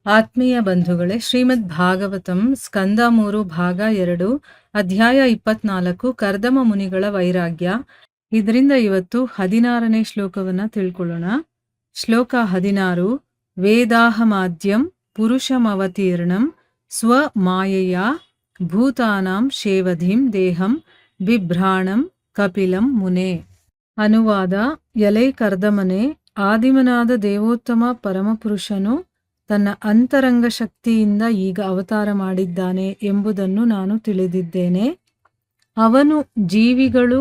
ಆತ್ಮೀಯ ಬಂಧುಗಳೇ, ಶ್ರೀಮದ್ ಭಾಗವತಂ ಸ್ಕಂದ 3 ಭಾಗ 2 ಅಧ್ಯಾಯ 24 ಕರ್ದಮ ಮುನಿಗಳ ವೈರಾಗ್ಯ. ಇದರಿಂದ ಇವತ್ತು 16ನೇ ಶ್ಲೋಕವನ್ನ ತಿಳ್ಕೊಳ್ಳೋಣ. ಶ್ಲೋಕ 16. ವೇದಾಹಮಾದ್ಯಂ ಪುರುಷಮವತೀರ್ಣಂ ಸ್ವಮಾಯೆಯ ಭೂತಾನಾಂ ಶೇವಧಿಂ ದೇಹಂ ಬಿಭ್ರಾಣಂ ಕಪಿಲಂ ಮುನೆ. ಅನುವಾದ: ಎಲೈ ಕರ್ದಮನೆ, ಆದಿಮನಾದ ದೇವೋತ್ತಮ ಪರಮಪುರುಷನು ತನ್ನ ಅಂತರಂಗ ಶಕ್ತಿಯಿಂದ ಈಗ ಅವತಾರ ಮಾಡಿದ್ದಾನೆ ಎಂಬುದನ್ನು ನಾನು ತಿಳಿದಿದ್ದೇನೆ. ಅವನು ಜೀವಿಗಳು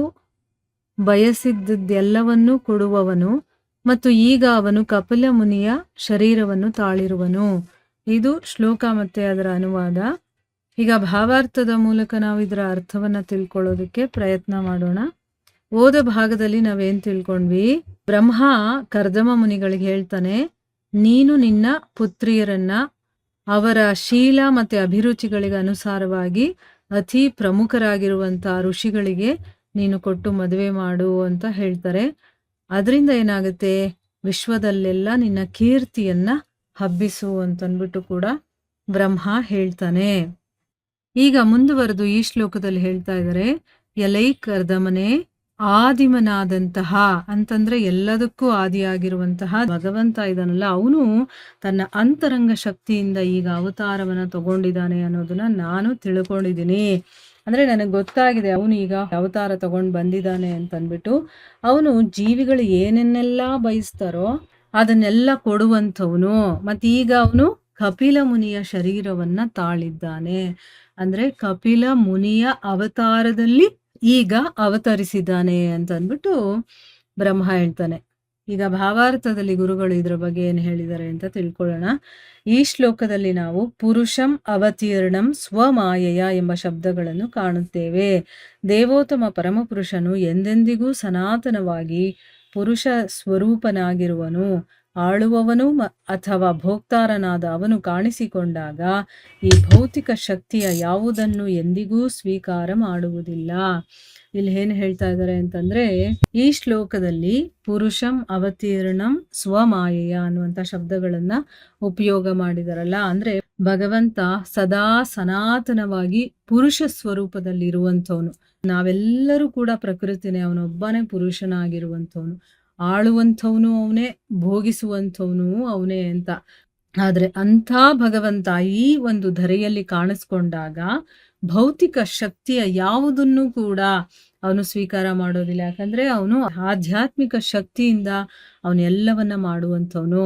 ಬಯಸಿದ್ದೆಲ್ಲವನ್ನೂ ಕೊಡುವವನು ಮತ್ತು ಈಗ ಅವನು ಕಪಿಲ ಮುನಿಯ ಶರೀರವನ್ನು ತಾಳಿರುವನು. ಇದು ಶ್ಲೋಕ ಮತ್ತೆ ಅದರ ಅನುವಾದ. ಈಗ ಭಾವಾರ್ಥದ ಮೂಲಕ ನಾವು ಇದರ ಅರ್ಥವನ್ನ ತಿಳ್ಕೊಳ್ಳೋದಕ್ಕೆ ಪ್ರಯತ್ನ ಮಾಡೋಣ. ಓದ ಭಾಗದಲ್ಲಿ ನಾವೇನ್ ತಿಳ್ಕೊಂಡ್ವಿ? ಬ್ರಹ್ಮ ಕರ್ದಮ ಮುನಿಗಳಿಗೆ ಹೇಳ್ತಾನೆ, ನೀನು ನಿನ್ನ ಪುತ್ರಿಯರನ್ನ ಅವರ ಶೀಲ ಮತ್ತೆ ಅಭಿರುಚಿಗಳಿಗೆ ಅನುಸಾರವಾಗಿ ಅತಿ ಪ್ರಮುಖರಾಗಿರುವಂತಹ ಋಷಿಗಳಿಗೆ ನೀನು ಕೊಟ್ಟು ಮದುವೆ ಮಾಡು ಅಂತ ಹೇಳ್ತಾರೆ. ಅದರಿಂದ ಏನಾಗುತ್ತೆ? ವಿಶ್ವದಲ್ಲೆಲ್ಲ ನಿನ್ನ ಕೀರ್ತಿಯನ್ನ ಹಬ್ಬಿಸು ಅಂತನ್ಬಿಟ್ಟು ಕೂಡ ಬ್ರಹ್ಮ ಹೇಳ್ತಾನೆ. ಈಗ ಮುಂದುವರೆದು ಈ ಶ್ಲೋಕದಲ್ಲಿ ಹೇಳ್ತಾ ಇದ್ದಾರೆ, ಎಲೈ ಕರ್ದಮನೆ, ಆದಿಮನಾದಂತಹ ಅಂತಂದ್ರೆ ಎಲ್ಲದಕ್ಕೂ ಆದಿಯಾಗಿರುವಂತಹ ಭಗವಂತ ಇದಾನಲ್ಲ, ಅವನು ತನ್ನ ಅಂತರಂಗ ಶಕ್ತಿಯಿಂದ ಈಗ ಅವತಾರವನ್ನ ತಗೊಂಡಿದ್ದಾನೆ ಅನ್ನೋದನ್ನ ನಾನು ತಿಳ್ಕೊಂಡಿದ್ದೀನಿ. ಅಂದ್ರೆ ನನಗೆ ಗೊತ್ತಾಗಿದೆ ಅವನು ಈಗ ಅವತಾರ ತಗೊಂಡು ಬಂದಿದ್ದಾನೆ ಅಂತನ್ಬಿಟ್ಟು. ಅವನು ಜೀವಿಗಳು ಏನನ್ನೆಲ್ಲ ಬಯಸ್ತಾರೋ ಅದನ್ನೆಲ್ಲ ಕೊಡುವಂಥವನು. ಮತ್ತೆ ಈಗ ಅವನು ಕಪಿಲ ಮುನಿಯ ಶರೀರವನ್ನ ತಾಳಿದ್ದಾನೆ. ಅಂದ್ರೆ ಕಪಿಲ ಮುನಿಯ ಅವತಾರದಲ್ಲಿ ಈಗ ಅವತರಿಸಿದ್ದಾನೆ ಅಂತ ಅಂದ್ಬಿಟ್ಟು ಬ್ರಹ್ಮ ಹೇಳ್ತಾನೆ. ಈಗ ಭಾವಾರ್ಥದಲ್ಲಿ ಗುರುಗಳು ಇದ್ರ ಬಗ್ಗೆ ಏನು ಹೇಳಿದ್ದಾರೆ ಅಂತ ತಿಳ್ಕೊಳ್ಳೋಣ. ಈ ಶ್ಲೋಕದಲ್ಲಿ ನಾವು ಪುರುಷಂ ಅವತೀರ್ಣಂ ಸ್ವಮಾಯೆಯ ಎಂಬ ಶಬ್ದಗಳನ್ನು ಕಾಣುತ್ತೇವೆ. ದೇವೋತ್ತಮ ಪರಮಪುರುಷನು ಎಂದೆಂದಿಗೂ ಸನಾತನವಾಗಿ ಪುರುಷ ಸ್ವರೂಪನಾಗಿರುವನು. ಆಳುವವನು ಅಥವಾ ಭೋಕ್ತಾರನಾದ ಅವನು ಕಾಣಿಸಿಕೊಂಡಾಗ ಈ ಭೌತಿಕ ಶಕ್ತಿಯ ಯಾವುದನ್ನು ಎಂದಿಗೂ ಸ್ವೀಕಾರ ಮಾಡುವುದಿಲ್ಲ. ಇಲ್ಲಿ ಏನು ಹೇಳ್ತಾ ಇದ್ದಾರೆ ಅಂತಂದ್ರೆ, ಈ ಶ್ಲೋಕದಲ್ಲಿ ಪುರುಷಂ ಅವತೀರ್ಣಂ ಸ್ವಮಾಯೆಯ ಅನ್ನುವಂಥ ಶಬ್ದಗಳನ್ನ ಉಪಯೋಗ ಮಾಡಿದಾರಲ್ಲ, ಅಂದ್ರೆ ಭಗವಂತ ಸದಾ ಸನಾತನವಾಗಿ ಪುರುಷ ಸ್ವರೂಪದಲ್ಲಿ ಇರುವಂಥವನು. ನಾವೆಲ್ಲರೂ ಕೂಡ ಪ್ರಕೃತಿನೇ, ಅವನೊಬ್ಬನೇ ಪುರುಷನಾಗಿರುವಂಥವನು. ಆಳುವಂಥವನು ಅವನೇ, ಭೋಗಿಸುವಂಥವನು ಅವನೇ ಅಂತ. ಆದ್ರೆ ಅಂಥ ಭಗವಂತ ಈ ಒಂದು ಧರೆಯಲ್ಲಿ ಕಾಣಿಸ್ಕೊಂಡಾಗ ಭೌತಿಕ ಶಕ್ತಿಯ ಯಾವುದನ್ನು ಕೂಡ ಅವನು ಸ್ವೀಕಾರ ಮಾಡೋದಿಲ್ಲ. ಯಾಕಂದ್ರೆ ಅವನು ಆಧ್ಯಾತ್ಮಿಕ ಶಕ್ತಿಯಿಂದ ಅವನೆಲ್ಲವನ್ನ ಮಾಡುವಂಥವನು.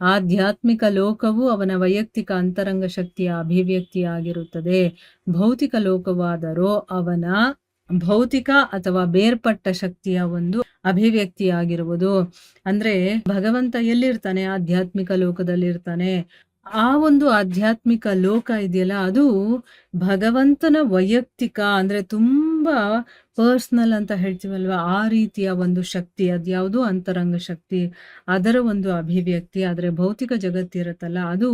ಆಧ್ಯಾತ್ಮಿಕ ಲೋಕವು ಅವನ ವೈಯಕ್ತಿಕ ಅಂತರಂಗ ಶಕ್ತಿಯ ಅಭಿವ್ಯಕ್ತಿಯಾಗಿರುತ್ತದೆ. ಭೌತಿಕ ಲೋಕವಾದರೂ ಅವನ ಭೌತಿಕ ಅಥವಾ ಬೇರ್ಪಟ್ಟ ಶಕ್ತಿಯ ಒಂದು ಅಭಿವ್ಯಕ್ತಿಯಾಗಿರುವುದು. ಅಂದ್ರೆ ಭಗವಂತ ಎಲ್ಲಿರ್ತಾನೆ? ಆಧ್ಯಾತ್ಮಿಕ ಲೋಕದಲ್ಲಿರ್ತಾನೆ. ಆ ಒಂದು ಆಧ್ಯಾತ್ಮಿಕ ಲೋಕ ಇದೆಯಲ್ಲ, ಅದು ಭಗವಂತನ ವೈಯಕ್ತಿಕ, ಅಂದ್ರೆ ತುಂಬಾ ಪರ್ಸನಲ್ ಅಂತ ಹೇಳ್ತೀವಲ್ವಾ, ಆ ರೀತಿಯ ಒಂದು ಶಕ್ತಿ. ಅದ್ಯಾವುದು? ಅಂತರಂಗ ಶಕ್ತಿ, ಅದರ ಒಂದು ಅಭಿವ್ಯಕ್ತಿ. ಆದ್ರೆ ಭೌತಿಕ ಜಗತ್ತಿರುತ್ತಲ್ಲ, ಅದು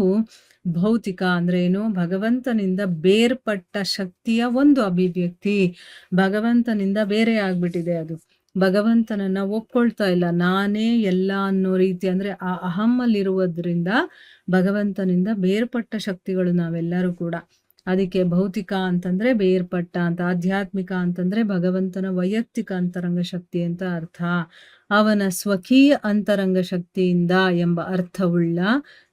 ಭೌತಿಕ ಅಂದ್ರೆ ಏನು? ಭಗವಂತನಿಂದ ಬೇರ್ಪಟ್ಟ ಶಕ್ತಿಯ ಒಂದು ಅಭಿವ್ಯಕ್ತಿ. ಭಗವಂತನಿಂದ ಬೇರೆ ಆಗ್ಬಿಟ್ಟಿದೆ ಅದು. ಭಗವಂತನನ್ನ ಒಪ್ಕೊಳ್ತಾ ಇಲ್ಲ, ನಾನೇ ಎಲ್ಲ ಅನ್ನೋ ರೀತಿ. ಅಂದ್ರೆ ಆ ಅಹಮ್ಮಲ್ಲಿರುವುದರಿಂದ ಭಗವಂತನಿಂದ ಬೇರ್ಪಟ್ಟ ಶಕ್ತಿಗಳು ನಾವೆಲ್ಲರೂ ಕೂಡ. ಅದಕ್ಕೆ ಭೌತಿಕ ಅಂತಂದ್ರೆ ಬೇರ್ಪಟ್ಟ ಅಂತ, ಆಧ್ಯಾತ್ಮಿಕ ಅಂತಂದ್ರೆ ಭಗವಂತನ ವೈಯಕ್ತಿಕ ಅಂತರಂಗ ಶಕ್ತಿ ಅಂತ ಅರ್ಥ. ಅವನ ಸ್ವಕೀಯ ಅಂತರಂಗ ಶಕ್ತಿಯಿಂದ ಎಂಬ ಅರ್ಥವುಳ್ಳ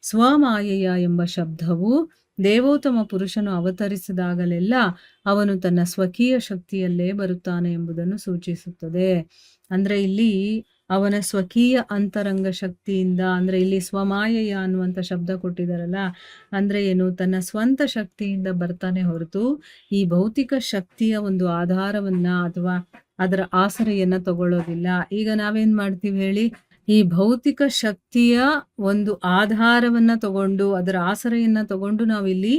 ಸ್ವಮಾಯೆಯ ಎಂಬ ಶಬ್ದವು ದೇವೋತ್ತಮ ಪುರುಷನು ಅವತರಿಸಿದಾಗಲೆಲ್ಲ ಅವನು ತನ್ನ ಸ್ವಕೀಯ ಶಕ್ತಿಯಲ್ಲೇ ಬರುತ್ತಾನೆ ಎಂಬುದನ್ನು ಸೂಚಿಸುತ್ತದೆ. ಅಂದ್ರೆ ಇಲ್ಲಿ ಅವನ ಸ್ವಕೀಯ ಅಂತರಂಗ ಶಕ್ತಿಯಿಂದ, ಅಂದ್ರೆ ಇಲ್ಲಿ ಸ್ವಮಾಯೆಯ ಅನ್ನುವಂಥ ಶಬ್ದ ಕೊಟ್ಟಿದಾರಲ್ಲ, ಅಂದ್ರೆ ಏನು? ತನ್ನ ಸ್ವಂತ ಶಕ್ತಿಯಿಂದ ಬರ್ತಾನೆ ಹೊರತು ಈ ಭೌತಿಕ ಶಕ್ತಿಯ ಒಂದು ಆಧಾರವನ್ನ ಅಥವಾ ಅದರ ಆಸರೆಯನ್ನ ತಗೊಳ್ಳೋದಿಲ್ಲ. ಈಗ ನಾವೇನ್ ಮಾಡ್ತೀವಿ ಹೇಳಿ? ಈ ಭೌತಿಕ ಶಕ್ತಿಯ ಒಂದು ಆಧಾರವನ್ನ ತಗೊಂಡು, ಅದರ ಆಸರೆಯನ್ನ ತಗೊಂಡು ನಾವಿಲ್ಲಿ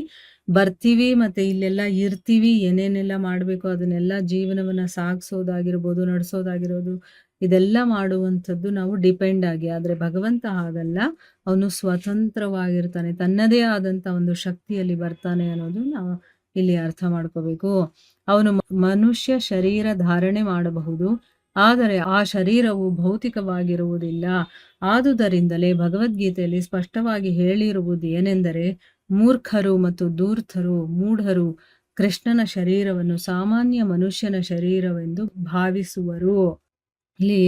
ಬರ್ತೀವಿ, ಮತ್ತೆ ಇಲ್ಲೆಲ್ಲ ಇರ್ತೀವಿ. ಏನೇನೆಲ್ಲ ಮಾಡ್ಬೇಕು ಅದನ್ನೆಲ್ಲ ಜೀವನವನ್ನ ಸಾಗಿಸೋದಾಗಿರ್ಬೋದು, ನಡೆಸೋದಾಗಿರೋದು, ಇದೆಲ್ಲ ಮಾಡುವಂಥದ್ದು ನಾವು ಡಿಪೆಂಡ್ ಆಗಿ. ಆದ್ರೆ ಭಗವಂತ ಹಾಗಲ್ಲ, ಅವನು ಸ್ವತಂತ್ರವಾಗಿರ್ತಾನೆ, ತನ್ನದೇ ಆದಂತ ಒಂದು ಶಕ್ತಿಯಲ್ಲಿ ಬರ್ತಾನೆ ಅನ್ನೋದು ನಾವು ಇಲ್ಲಿ ಅರ್ಥ ಮಾಡ್ಕೋಬೇಕು. ಅವನು ಮನುಷ್ಯ ಶರೀರ ಧಾರಣೆ ಮಾಡಬಹುದು, ಆದರೆ ಆ ಶರೀರವು ಭೌತಿಕವಾಗಿರುವುದಿಲ್ಲ. ಆದುದರಿಂದಲೇ ಭಗವದ್ಗೀತೆಯಲ್ಲಿ ಸ್ಪಷ್ಟವಾಗಿ ಹೇಳಿರುವುದು ಏನೆಂದರೆ, ಮೂರ್ಖರು ಮತ್ತು ಧೂರ್ತರು, ಮೂಢರು ಕೃಷ್ಣನ ಶರೀರವನ್ನು ಸಾಮಾನ್ಯ ಮನುಷ್ಯನ ಶರೀರವೆಂದು ಭಾವಿಸುವರು. ಇಲ್ಲಿ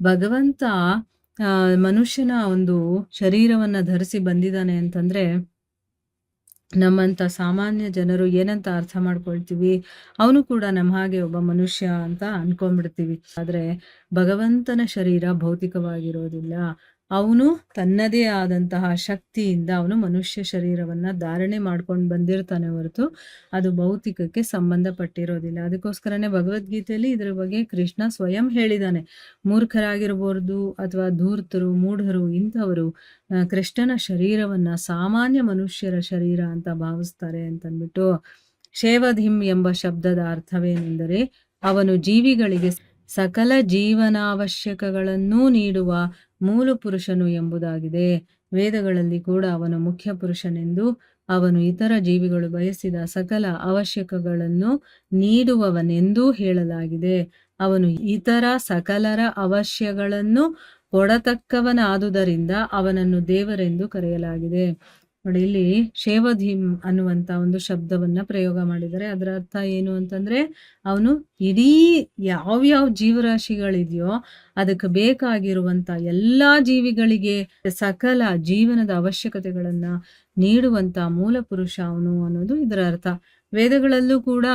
ಭಗವಂತ ಮನುಷ್ಯನ ಒಂದು ಶರೀರವನ್ನ ಧರಿಸಿ ಬಂದಿದ್ದಾನೆ ಅಂತಂದ್ರೆ, ನಮ್ಮಂತ ಸಾಮಾನ್ಯ ಜನರು ಏನಂತ ಅರ್ಥ ಮಾಡ್ಕೊಳ್ತೀವಿ, ಅವನು ಕೂಡ ನಮ್ಮ ಹಾಗೆ ಒಬ್ಬ ಮನುಷ್ಯ ಅಂತ ಅನ್ಕೊಂಡ್ಬಿಡ್ತೀವಿ. ಆದ್ರೆ ಭಗವಂತನ ಶರೀರ ಭೌತಿಕವಾಗಿರೋದಿಲ್ಲ. ಅವನು ತನ್ನದೇ ಆದಂತಹ ಶಕ್ತಿಯಿಂದ ಅವನು ಮನುಷ್ಯ ಶರೀರವನ್ನ ಧಾರಣೆ ಮಾಡ್ಕೊಂಡು ಬಂದಿರ್ತಾನೆ ಹೊರತು ಅದು ಭೌತಿಕಕ್ಕೆ ಸಂಬಂಧಪಟ್ಟಿರೋದಿಲ್ಲ. ಅದಕ್ಕೋಸ್ಕರನೇ ಭಗವದ್ಗೀತೆಯಲ್ಲಿ ಇದ್ರ ಬಗ್ಗೆ ಕೃಷ್ಣ ಸ್ವಯಂ ಹೇಳಿದಾನೆ. ಮೂರ್ಖರಾಗಿರ್ಬೋದು ಅಥವಾ ಧೂರ್ತರು, ಮೂಢರು ಇಂಥವರು ಕೃಷ್ಣನ ಶರೀರವನ್ನ ಸಾಮಾನ್ಯ ಮನುಷ್ಯರ ಶರೀರ ಅಂತ ಭಾವಿಸ್ತಾರೆ ಅಂತಂದ್ಬಿಟ್ಟು. ಶೇವಧಿಂ ಎಂಬ ಶಬ್ದದ ಅರ್ಥವೇನೆಂದರೆ, ಅವನು ಜೀವಿಗಳಿಗೆ ಸಕಲ ಜೀವನಾವಶ್ಯಕಗಳನ್ನೂ ನೀಡುವ ಮೂಲ ಪುರುಷನು ಎಂಬುದಾಗಿದೆ. ವೇದಗಳಲ್ಲಿ ಕೂಡ ಅವನು ಮುಖ್ಯ ಪುರುಷನೆಂದು, ಅವನು ಇತರ ಜೀವಿಗಳು ಬಯಸಿದ ಸಕಲ ಅವಶ್ಯಕಗಳನ್ನು ನೀಡುವವನೆಂದೂ ಹೇಳಲಾಗಿದೆ. ಅವನು ಇತರ ಸಕಲರ ಅವಶ್ಯಗಳನ್ನು ಕೊಡತಕ್ಕವನಾದುದರಿಂದ ಅವನನ್ನು ದೇವರೆಂದು ಕರೆಯಲಾಗಿದೆ. ನೋಡಿ, ಇಲ್ಲಿ ಶೇವಧಿಂ ಅನ್ನುವಂತ ಒಂದು ಶಬ್ದವನ್ನ ಪ್ರಯೋಗ ಮಾಡಿದರೆ ಅದರ ಅರ್ಥ ಏನು ಅಂತಂದ್ರೆ, ಅವನು ಇಡೀ ಯಾವ್ಯಾವ ಜೀವರಾಶಿಗಳಿದೆಯೋ ಅದಕ್ಕೆ ಬೇಕಾಗಿರುವಂತ ಎಲ್ಲಾ ಜೀವಿಗಳಿಗೆ ಸಕಲ ಜೀವನದ ಅವಶ್ಯಕತೆಗಳನ್ನ ನೀಡುವಂತ ಮೂಲ ಪುರುಷ ಅವನು ಅನ್ನೋದು ಇದರ ಅರ್ಥ. ವೇದಗಳಲ್ಲೂ ಕೂಡ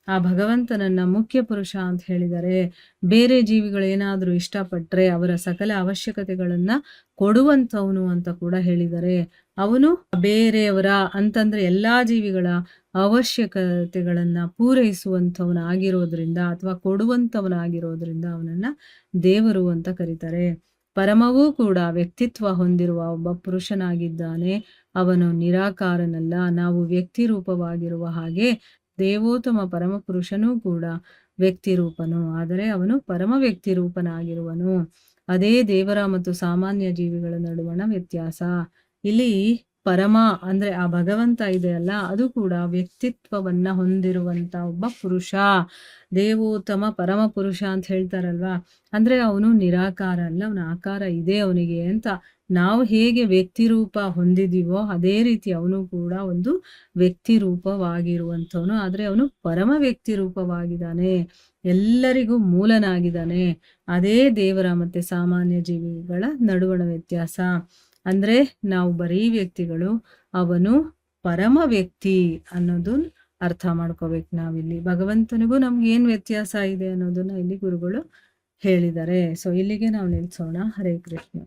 ಆ ಭಗವಂತನನ್ನ ಮುಖ್ಯ ಪುರುಷ ಅಂತ ಹೇಳಿದರೆ, ಬೇರೆ ಜೀವಿಗಳು ಏನಾದ್ರೂ ಇಷ್ಟಪಟ್ರೆ ಅವರ ಸಕಲ ಅವಶ್ಯಕತೆಗಳನ್ನ ಕೊಡುವಂಥವನು ಅಂತ ಕೂಡ ಹೇಳಿದರೆ. ಅವನು ಬೇರೆಯವರ ಅಂತಂದ್ರೆ ಎಲ್ಲಾ ಜೀವಿಗಳ ಅವಶ್ಯಕತೆಗಳನ್ನ ಪೂರೈಸುವಂಥವನಾಗಿರೋದ್ರಿಂದ ಅಥವಾ ಕೊಡುವಂಥವನಾಗಿರೋದ್ರಿಂದ ಅವನನ್ನ ದೇವರು ಅಂತ ಕರೀತಾರೆ. ಪರಮವೂ ಕೂಡ ವ್ಯಕ್ತಿತ್ವ ಹೊಂದಿರುವ ಒಬ್ಬ ಪುರುಷನಾಗಿದ್ದಾನೆ. ಅವನು ನಿರಾಕಾರನಲ್ಲ. ನಾವು ವ್ಯಕ್ತಿ ರೂಪವಾಗಿರುವ ಹಾಗೆ ದೇವೋತ್ತಮ ಪರಮ ಪುರುಷನೂ ಕೂಡ ವ್ಯಕ್ತಿ ರೂಪನು, ಆದರೆ ಅವನು ಪರಮ ವ್ಯಕ್ತಿ ರೂಪನಾಗಿರುವನು. ಅದೇ ದೇವರ ಮತ್ತು ಸಾಮಾನ್ಯ ಜೀವಿಗಳ ನಡುವಣ ವ್ಯತ್ಯಾಸ. ಇಲ್ಲಿ ಪರಮ ಅಂದ್ರೆ ಆ ಭಗವಂತ ಇದೆಯಲ್ಲ, ಅದು ಕೂಡ ವ್ಯಕ್ತಿತ್ವವನ್ನ ಹೊಂದಿರುವಂತ ಒಬ್ಬ ಪುರುಷ. ದೇವೋತ್ತಮ ಪರಮ ಪುರುಷ ಅಂತ ಹೇಳ್ತಾರಲ್ವಾ, ಅಂದ್ರೆ ಅವನು ನಿರಾಕಾರ ಅಲ್ಲ, ಅವನ ಆಕಾರ ಇದೆ ಅವನಿಗೆ ಅಂತ. ನಾವು ಹೇಗೆ ವ್ಯಕ್ತಿ ರೂಪ ಹೊಂದಿದೀವೋ ಅದೇ ರೀತಿ ಅವನು ಕೂಡ ಒಂದು ವ್ಯಕ್ತಿ ರೂಪವಾಗಿರುವಂಥವನು. ಆದ್ರೆ ಅವನು ಪರಮ ವ್ಯಕ್ತಿ ರೂಪವಾಗಿದ್ದಾನೆ, ಎಲ್ಲರಿಗೂ ಮೂಲನಾಗಿದ್ದಾನೆ. ಅದೇ ದೇವರ ಮತ್ತೆ ಸಾಮಾನ್ಯ ಜೀವಿಗಳ ನಡುವಣ ವ್ಯತ್ಯಾಸ. ಅಂದ್ರೆ ನಾವು ಬರೀ ವ್ಯಕ್ತಿಗಳು, ಅವನು ಪರಮ ವ್ಯಕ್ತಿ ಅನ್ನೋದು ಅರ್ಥ ಮಾಡ್ಕೋಬೇಕು ನಾವಿಲ್ಲಿ. ಭಗವಂತನಿಗೂ ನಮ್ಗೆ ಏನ್ ವ್ಯತ್ಯಾಸ ಇದೆ ಅನ್ನೋದನ್ನ ಇಲ್ಲಿ ಗುರುಗಳು ಹೇಳಿದ್ದಾರೆ. ಸೊ ಇಲ್ಲಿಗೆ ನಾವು ನಿಲ್ಸೋಣ. ಹರೇ ಕೃಷ್ಣ.